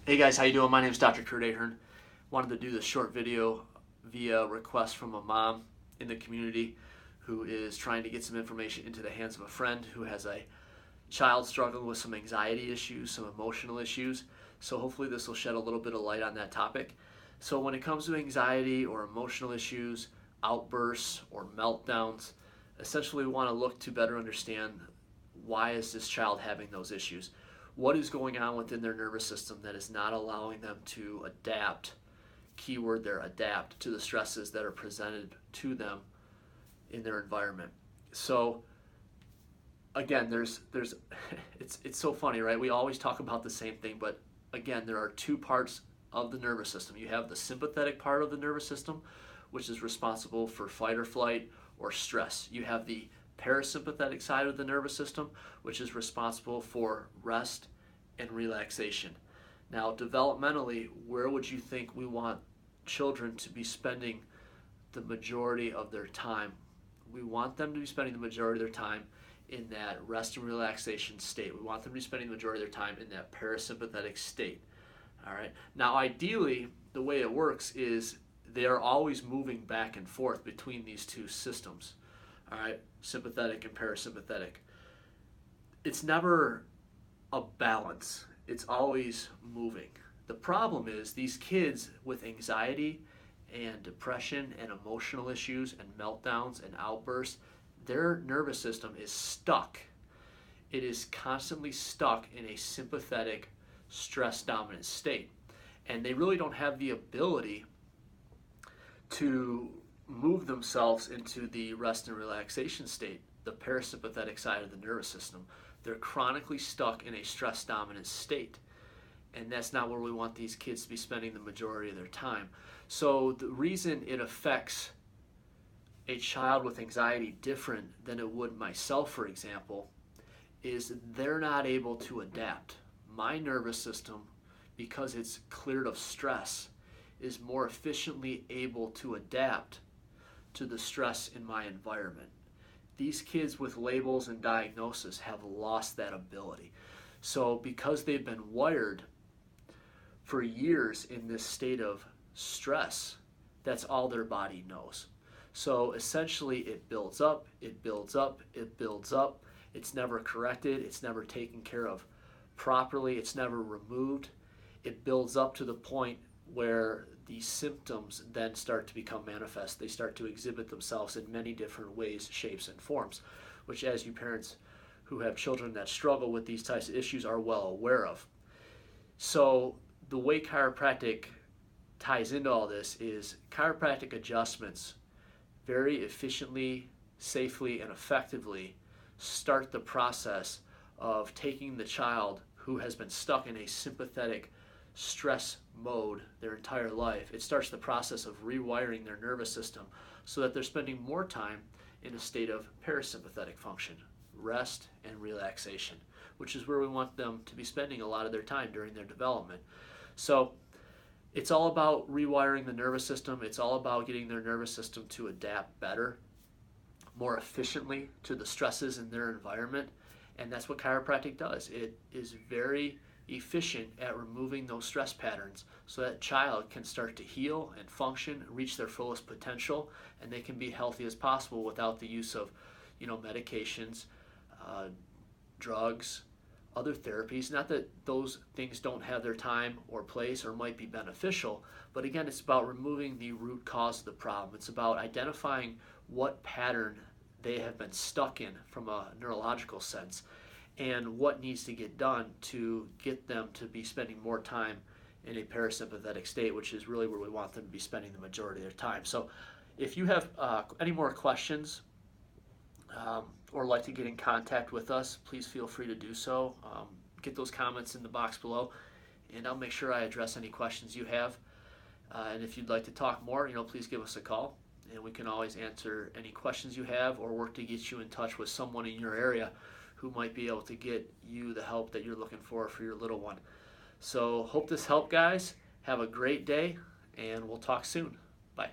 Hey guys, how you doing? My name is Dr. Kurt Ahern. Wanted to do this short video via request from a mom in the community who is trying to get some information into the hands of a friend who has a child struggling with some anxiety issues, some emotional issues. So hopefully this will shed a little bit of light on that topic. So when it comes to anxiety or emotional issues, outbursts or meltdowns, essentially we want to look to better understand why is this child having those issues? What is going on within their nervous system that is not allowing them to adapt, keyword there, adapt to the stresses that are presented to them in their environment. So again, there's it's so funny, right? We always talk about the same thing, but again, there are two parts of the nervous system. You have the sympathetic part of the nervous system, which is responsible for fight or flight or stress. You have the parasympathetic side of the nervous system, which is responsible for rest and relaxation. Now, developmentally, where would you think we want children to be spending the majority of their time? We want them to be spending the majority of their time in that rest and relaxation state. We want them to be spending the majority of their time in that parasympathetic state. All right. Now, ideally, the way it works is they are always moving back and forth between these two systems. All right, sympathetic and parasympathetic. It's never a balance. It's always moving. The problem is these kids with anxiety and depression and emotional issues and meltdowns and outbursts, their nervous system is stuck. It is constantly stuck in a sympathetic, stress dominant state. And they really don't have the ability to move themselves into the rest and relaxation state, the parasympathetic side of the nervous system. They're chronically stuck in a stress dominant state. And that's not where we want these kids to be spending the majority of their time. So the reason it affects a child with anxiety different than it would myself, for example, is they're not able to adapt. My nervous system, because it's cleared of stress, is more efficiently able to adapt to the stress in my environment. These kids with labels and diagnosis have lost that ability. So because they've been wired for years in this state of stress, that's all their body knows. So essentially it builds up, it builds up, it builds up. It's never corrected, it's never taken care of properly, it's never removed. It builds up to the point where the symptoms then start to become manifest. They start to exhibit themselves in many different ways, shapes, and forms, which as you parents who have children that struggle with these types of issues are well aware of. So the way chiropractic ties into all this is chiropractic adjustments very efficiently, safely, and effectively start the process of taking the child who has been stuck in a sympathetic stress mode their entire life. It starts the process of rewiring their nervous system so that they're spending more time in a state of parasympathetic function, rest and relaxation, which is where we want them to be spending a lot of their time during their development. So it's all about rewiring the nervous system. It's all about getting their nervous system to adapt better, more efficiently to the stresses in their environment. And that's what chiropractic does. It is very efficient at removing those stress patterns so that child can start to heal and function, reach their fullest potential, and they can be healthy as possible without the use of, medications, drugs, other therapies. Not that those things don't have their time or place or might be beneficial, but again, it's about removing the root cause of the problem. It's about identifying what pattern they have been stuck in from a neurological sense and what needs to get done to get them to be spending more time in a parasympathetic state, which is really where we want them to be spending the majority of their time. So if you have any more questions or like to get in contact with us, please feel free to do so. Get those comments in the box below, and I'll make sure I address any questions you have. And if you'd like to talk more, please give us a call, and we can always answer any questions you have or work to get you in touch with someone in your area who might be able to get you the help that you're looking for your little one. So hope this helped, guys. Have a great day, and we'll talk soon. Bye.